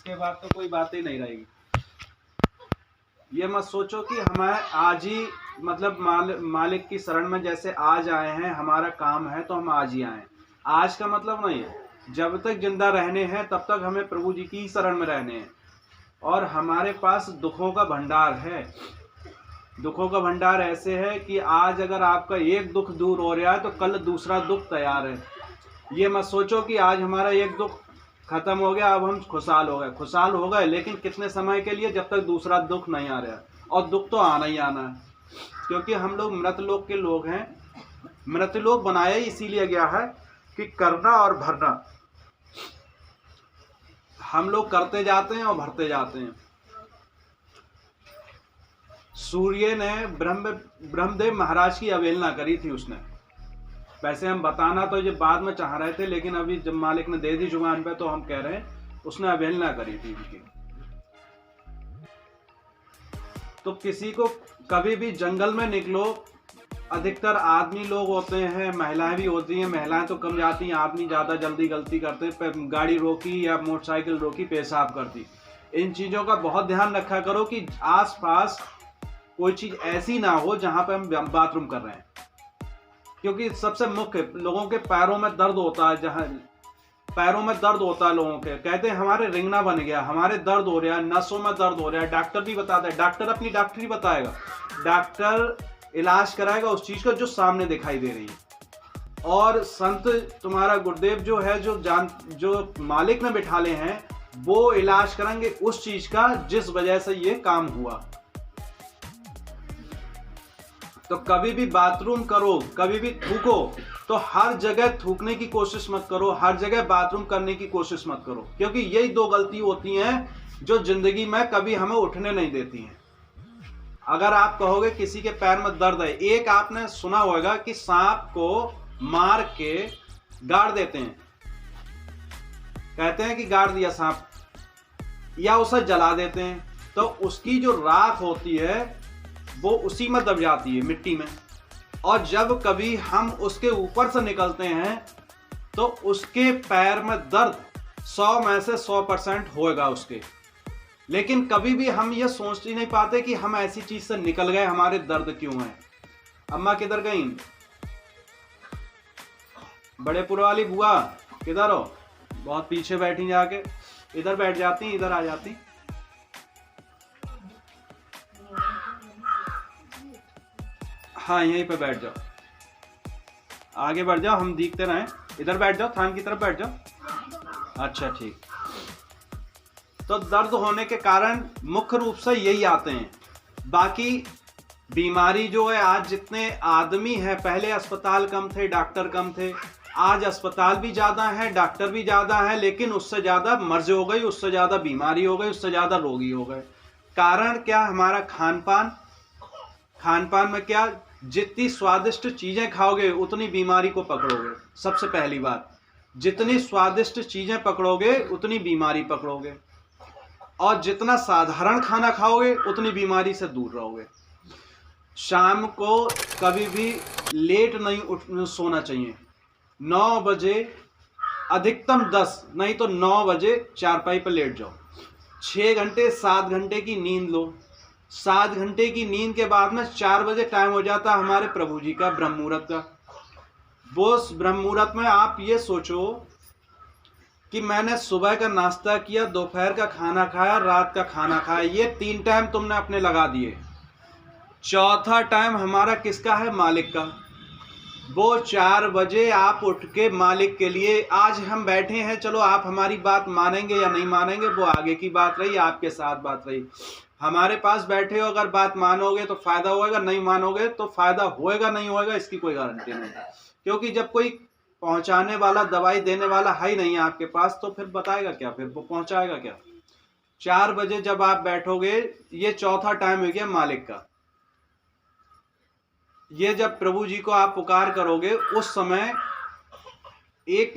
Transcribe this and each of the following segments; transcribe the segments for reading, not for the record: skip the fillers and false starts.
उसके बाद तो कोई बात ही नहीं रहेगी। ये मत सोचो कि हमें आज ही मतलब मालिक की शरण में जैसे आज आए हैं, हमारा काम है तो हम आज ही आए। आज का मतलब नहीं है, जब तक जिंदा रहने हैं तब तक हमें प्रभु जी की शरण में रहने हैं। और हमारे पास दुखों का भंडार है। दुखों का भंडार ऐसे है कि आज अगर आपका एक दुख दूर हो रहा है तो कल दूसरा दुख तैयार है। ये मत सोचो कि आज हमारा एक दुख खत्म हो गया, अब हम खुशहाल हो गए। खुशहाल हो गए लेकिन कितने समय के लिए, जब तक दूसरा दुख नहीं आ रहा। और दुख तो आना ही आना है, क्योंकि हम लोग मृतलोक के लोग हैं। मृतलोक बनाया ही इसीलिए गया है कि करना और भरना। हम लोग करते जाते हैं और भरते जाते हैं। सूर्य ने ब्रह्मदेव महाराज की अवहेलना करी थी उसने। वैसे हम बताना तो ये बाद में चाह रहे थे, लेकिन अभी जब मालिक ने दे दी जुबान पे तो हम कह रहे हैं उसने अवहेलना करी थी उनकी। तो किसी को कभी भी जंगल में निकलो, अधिकतर आदमी लोग होते हैं, महिलाएं भी होती हैं। महिलाएं तो कम जाती हैं, आदमी ज़्यादा जल्दी गलती करते हैं। गाड़ी रोकी या मोटरसाइकिल रोकी, पेशाब कर दी। इन चीज़ों का बहुत ध्यान रखा करो कि आसपास कोई चीज़ ऐसी ना हो जहाँ पे हम बाथरूम कर रहे हैं, क्योंकि सबसे मुख्य लोगों के पैरों में दर्द होता है। जहाँ पैरों में दर्द होता है लोगों के, कहते हैं हमारे रिंगना बन गया, हमारे दर्द हो रहा है, नसों में दर्द हो रहा है। डॉक्टर भी बताता है, डॉक्टर अपनी डॉक्टरी बताएगा, डॉक्टर इलाज कराएगा उस चीज का जो सामने दिखाई दे रही है। और संत तुम्हारा गुरुदेव जो है, जो मालिक ने बिठाले हैं, वो इलाज करेंगे उस चीज का जिस वजह से ये काम हुआ। तो कभी भी बाथरूम करो, कभी भी थूको तो हर जगह थूकने की कोशिश मत करो, हर जगह बाथरूम करने की कोशिश मत करो, क्योंकि यही दो गलती होती हैं जो जिंदगी में कभी हमें उठने नहीं देती हैं। अगर आप कहोगे किसी के पैर में दर्द है, एक आपने सुना होगा कि सांप को मार के गाड़ देते हैं, कहते हैं कि गाड़ दिया सांप, या उसे जला देते हैं, तो उसकी जो राख होती है वो उसी में दब जाती है मिट्टी में। और जब कभी हम उसके ऊपर से निकलते हैं तो उसके पैर में दर्द 100 में से 100% होएगा उसके। लेकिन कभी भी हम ये सोच ही नहीं पाते कि हम ऐसी चीज से निकल गए, हमारे दर्द क्यों है। अम्मा किधर गई? बड़ेपुर वाली बुआ किधर हो? बहुत पीछे बैठी, जाके इधर बैठ जाती, इधर आ जाती। हाँ यहीं पे बैठ जाओ, आगे बढ़ जाओ, हम दिखते रहें। इधर बैठ जाओ, थान की तरफ बैठ जाओ। अच्छा ठीक। तो दर्द होने के कारण मुख्य रूप से यही आते हैं। बाकी बीमारी जो है, आज जितने आदमी हैं, पहले अस्पताल कम थे, डॉक्टर कम थे, आज अस्पताल भी ज़्यादा है, डॉक्टर भी ज़्यादा है, लेकिन उससे ज़्यादा मर्ज हो गई, उससे ज़्यादा बीमारी हो गई, उससे ज़्यादा रोगी हो गए। कारण क्या? हमारा खान पान। खान पान में क्या, जितनी स्वादिष्ट चीज़ें खाओगे उतनी बीमारी को पकड़ोगे। सबसे पहली बात, जितनी स्वादिष्ट चीज़ें पकड़ोगे उतनी बीमारी पकड़ोगे, और जितना साधारण खाना खाओगे उतनी बीमारी से दूर रहोगे। शाम को कभी भी लेट नहीं सोना चाहिए। 9 बजे, अधिकतम 10, नहीं तो 9 बजे चारपाई पर लेट जाओ। 6 घंटे 7 घंटे की नींद लो। 7 घंटे की नींद के बाद में 4 बजे टाइम हो जाता है हमारे प्रभु जी का ब्रह्म मुहूर्त का। वो ब्रह्म मुहूर्त में आप ये सोचो कि मैंने सुबह का नाश्ता किया, दोपहर का खाना खाया, रात का खाना खाया, ये 3 टाइम तुमने अपने लगा दिए। चौथा टाइम हमारा किसका है? मालिक का। वो 4 बजे आप उठ के मालिक के लिए, आज हम बैठे हैं, चलो आप हमारी बात मानेंगे या नहीं मानेंगे वो आगे की बात रही, आपके साथ बात रही। हमारे पास बैठे हो, अगर बात मानोगे तो फायदा होएगा, नहीं मानोगे तो फायदा होएगा नहीं होएगा इसकी कोई गारंटी नहीं। क्योंकि जब कोई पहुंचाने वाला, दवाई देने वाला है ही नहीं आपके पास, तो फिर बताएगा क्या, फिर वो पहुंचाएगा क्या? 4 बजे जब आप बैठोगे, ये चौथा टाइम हो गया मालिक का। ये जब प्रभु जी को आप पुकार करोगे, उस समय एक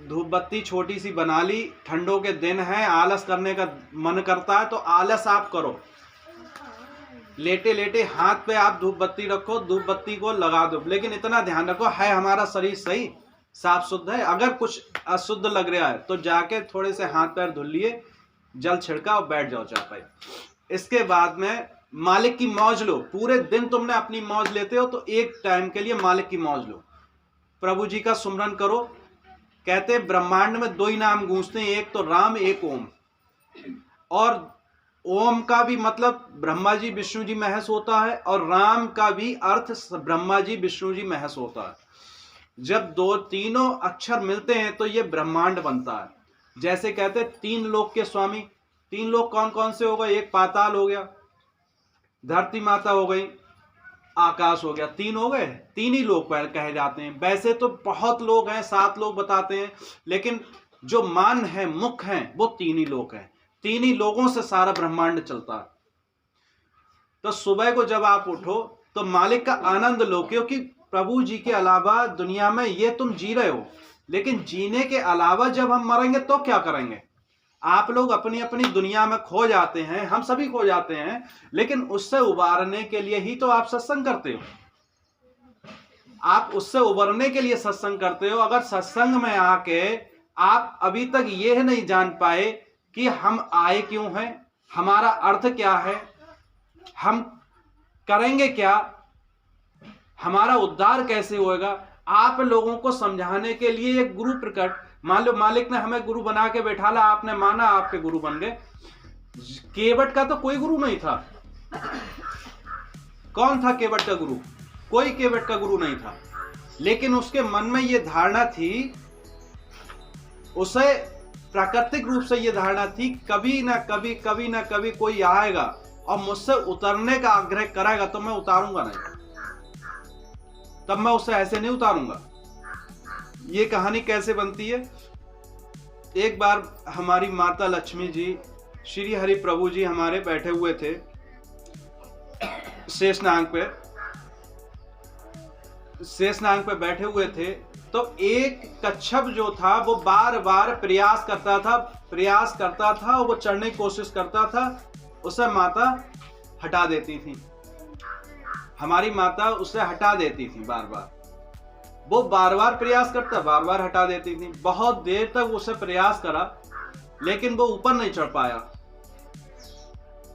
धूप बत्ती छोटी सी बना ली, ठंडों के दिन है, आलस करने का मन करता है तो आलस आप करो, लेटे लेटे हाथ पे आप धूप बत्ती रखो, धूप बत्ती को लगा दो। लेकिन इतना ध्यान रखो, है हमारा शरीर सही, साफ शुद्ध है। अगर कुछ अशुद्ध लग रहा है तो जाके थोड़े से हाथ पैर धुल लिए, जल छिड़का और बैठ जाओ चारपाई। इसके बाद में मालिक की मौज लो। पूरे दिन तुमने अपनी मौज लेते हो, तो एक टाइम के लिए मालिक की मौज लो, प्रभु जी का सुमरन करो। कहते ब्रह्मांड में दो ही नाम गूंजते हैं, एक तो राम, एक ओम। और ओम का भी मतलब ब्रह्मा जी विष्णु जी महस होता है, और राम का भी अर्थ ब्रह्मा जी विष्णु जी महस होता है। जब दो तीनों अक्षर मिलते हैं तो ये ब्रह्मांड बनता है। जैसे कहते तीन लोक के स्वामी, तीन लोक कौन कौन से हो गए? एक पाताल हो गया, धरती माता हो गई, आकाश हो गया, तीन हो गए, तीन ही लोग कहे जाते हैं। वैसे तो बहुत लोग हैं, 7 लोग बताते हैं, लेकिन जो मान है, मुख्य हैं, वो तीन ही लोग हैं। तीन ही लोगों से सारा ब्रह्मांड चलता है। तो सुबह को जब आप उठो तो मालिक का आनंद लो, क्योंकि प्रभु जी के अलावा दुनिया में ये तुम जी रहे हो, लेकिन जीने के अलावा जब हम मरेंगे तो क्या करेंगे? आप लोग अपनी अपनी दुनिया में खो जाते हैं, हम सभी खो जाते हैं, लेकिन उससे उबारने के लिए ही तो आप सत्संग करते हो। आप उससे उबरने के लिए सत्संग करते हो। अगर सत्संग में आके आप अभी तक यह नहीं जान पाए कि हम आए क्यों हैं, हमारा अर्थ क्या है, हम करेंगे क्या, हमारा उद्धार कैसे होएगा, आप लोगों को समझाने के लिए एक गुरु प्रकट, मान लो मालिक ने हमें गुरु बना के बैठाला, आपने माना, आपके गुरु बन गए। केवट का तो कोई गुरु नहीं था। कौन था केवट का गुरु? कोई केवट का गुरु नहीं था, लेकिन उसके मन में यह धारणा थी, उसे प्राकृतिक रूप से यह धारणा थी, कभी ना कभी कोई आएगा और मुझसे उतरने का आग्रह करेगा तो मैं उतारूंगा नहीं, तब मैं उसे ऐसे नहीं उतारूंगा। ये कहानी कैसे बनती है? एक बार हमारी माता लक्ष्मी जी, श्री हरि प्रभु जी हमारे बैठे हुए थे शेषनाग पे बैठे हुए थे। तो एक कच्छप जो था वो बार बार प्रयास करता था और वो चढ़ने की कोशिश करता था, उसे माता हटा देती थी। हमारी माता उसे हटा देती थी बार बार। वो बार बार प्रयास करता, बार बार हटा देती थी। बहुत देर तक उसे प्रयास करा, लेकिन वो ऊपर नहीं चढ़ पाया।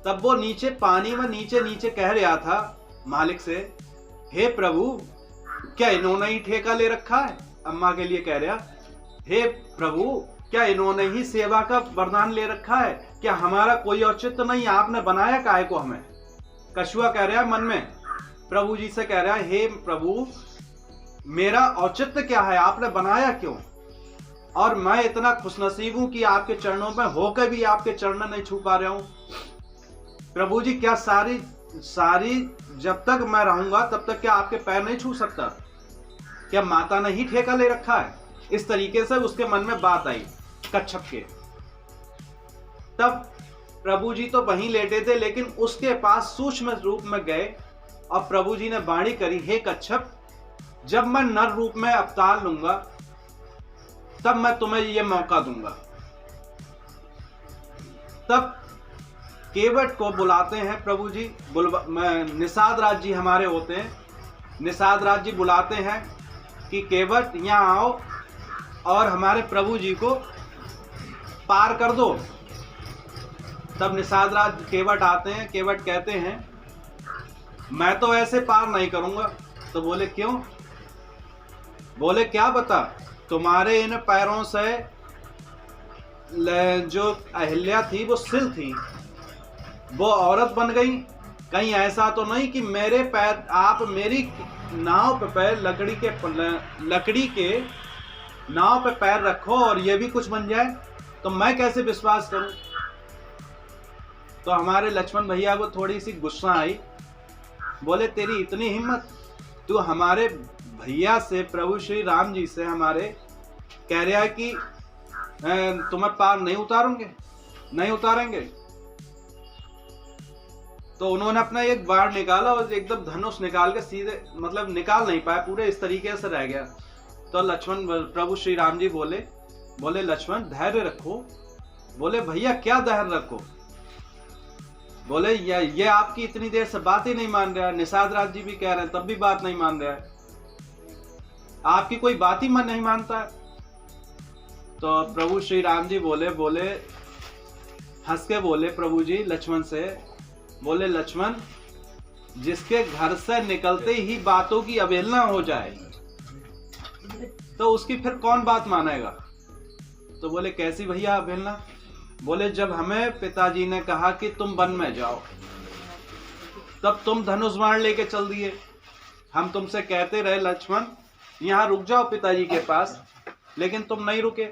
तब वो नीचे पानी में नीचे कह रहा था मालिक से, हे प्रभु, क्या इन्होंने ही ठेका ले रखा है? अम्मा के लिए कह रहा, हे प्रभु, क्या इन्होंने ही सेवा का वरदान ले रखा है? क्या हमारा कोई औचित्य नहीं? आपने बनाया काहे को हमें? कछुआ कह रहा है मन में, प्रभु जी से कह रहा है, हे प्रभु, मेरा औचित्य क्या है? आपने बनाया क्यों? और मैं इतना खुशनसीब हूं कि आपके चरणों में होकर भी आपके चरण नहीं छू पा रहा हूं। प्रभु जी, क्या सारी जब तक मैं रहूंगा तब तक क्या आपके पैर नहीं छू सकता? क्या माता ने ही ठेका ले रखा है? इस तरीके से उसके मन में बात आई कच्छप के। तब प्रभु जी तो वहीं लेटे थे, लेकिन उसके पास सूक्ष्म रूप में गए और प्रभु जी ने वाणी करी, हे कच्छप, जब मैं नर रूप में अवतार लूंगा तब मैं तुम्हें यह मौका दूंगा। तब केवट को बुलाते हैं प्रभु जी, निषाद राज जी हमारे होते हैं। निषाद राज जी बुलाते हैं कि केवट यहाँ आओ और हमारे प्रभु जी को पार कर दो। तब निषाद राज केवट आते हैं। केवट कहते हैं, मैं तो ऐसे पार नहीं करूंगा। तो बोले क्यों? बोले क्या बता, तुम्हारे इन पैरों से जो अहिल्या थी वो सिल थी, वो औरत बन गई। कहीं ऐसा तो नहीं कि मेरे पैर, आप मेरी नाव पे पैर, लकड़ी के नाव पे पैर रखो और ये भी कुछ बन जाए, तो मैं कैसे विश्वास करूं? तो हमारे लक्ष्मण भैया को थोड़ी सी गुस्सा आई। बोले तेरी इतनी हिम्मत, तू हमारे भैया से, प्रभु श्री राम जी से हमारे कह रहा है कि तुम्हें पार नहीं उतारेंगे। तो उन्होंने अपना एक बाण निकाला और एकदम धनुष निकाल के सीधे, मतलब निकाल नहीं पाया, पूरे इस तरीके से रह गया। तो लक्ष्मण, प्रभु श्री राम जी बोले लक्ष्मण धैर्य रखो। बोले भैया क्या धैर्य रखो? बोले ये आपकी इतनी देर से बात ही नहीं मान रहा है। निषाद राज जी भी कह रहे हैं तब भी बात नहीं मान रहा है, आपकी कोई बात ही मन नहीं मानता है। तो प्रभु श्री राम जी बोले हंस के बोले प्रभु जी लक्ष्मण से, बोले लक्ष्मण, जिसके घर से निकलते ही बातों की अवहेलना हो जाए तो उसकी फिर कौन बात मानेगा। तो बोले कैसी भैया अवहेलना। बोले जब हमें पिताजी ने कहा कि तुम वन में जाओ, तब तुम धनुष बाण लेके चल दिए। हम तुमसे कहते रहे लक्ष्मण यहाँ रुक जाओ पिताजी के पास, लेकिन तुम नहीं रुके।